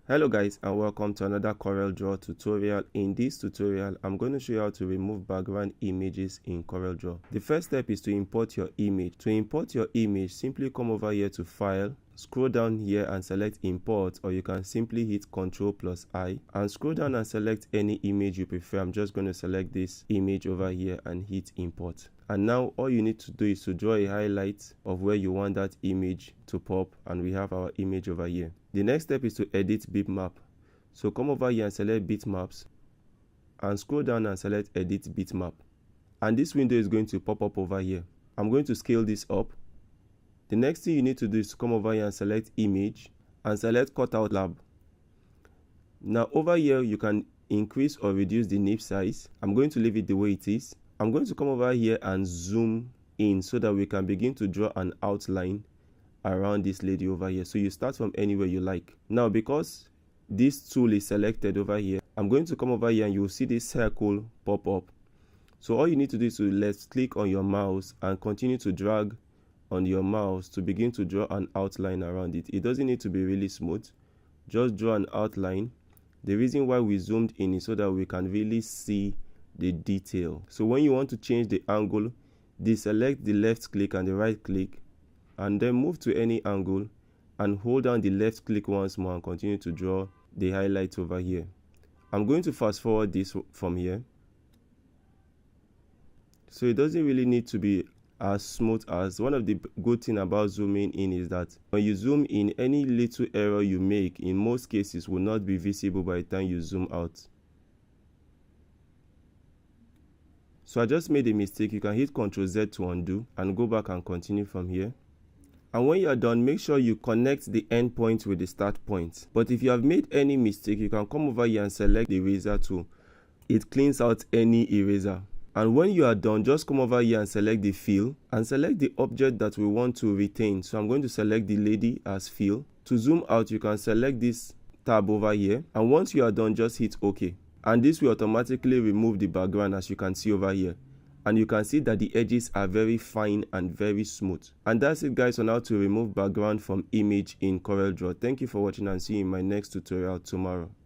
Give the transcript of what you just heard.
Hello guys, and welcome to another CorelDRAW tutorial. In this tutorial, I'm going to show you how to remove background images in CorelDRAW. The first step is to import your image. To import your image, simply come over here to File, scroll down here and select Import, or you can simply hit Ctrl+I and scroll down and select any image you prefer. I'm just going to select this image over here and hit Import. And now all you need to do is to draw a highlight of where you want that image to pop, and we have our image over here. The next step is to edit bitmap. So come over here and select bitmaps and scroll down and select edit bitmap. And this window is going to pop up over here. I'm going to scale this up. The next thing you need to do is to come over here and select image and select cutout lab. Now over here you can increase or reduce the nib size. I'm going to leave it the way it is. I'm going to come over here and zoom in so that we can begin to draw an outline around this lady over here. So you start from anywhere you like. Now because this tool is selected over here, I'm going to come over here and you'll see this circle pop up. So all you need to do is to left click on your mouse and continue to drag on your mouse to begin to draw an outline around it. It doesn't need to be really smooth, just draw an outline. The reason why we zoomed in is so that we can really see the detail. So when you want to change the angle, deselect the left click and the right click and then move to any angle and hold down the left click once more and continue to draw the highlights over here. I'm going to fast forward this from here. So it doesn't really need to be as smooth. As one of the good thing about zooming in is that when you zoom in, any little error you make in most cases will not be visible by the time you zoom out. So I just made a mistake. You can hit Ctrl+Z to undo and go back and continue from here. And when you are done, make sure you connect the end point with the start point. But if you have made any mistake, you can come over here and select the eraser tool. It cleans out any eraser. And when you are done, just come over here and select the fill and select the object that we want to retain. So I'm going to select the lady as fill. To zoom out, you can select this tab over here. And once you are done, just hit OK. And this will automatically remove the background, as you can see over here. And you can see that the edges are very fine and very smooth. And that's it guys on how to remove background from image in CorelDRAW. Thank you for watching and see you in my next tutorial tomorrow.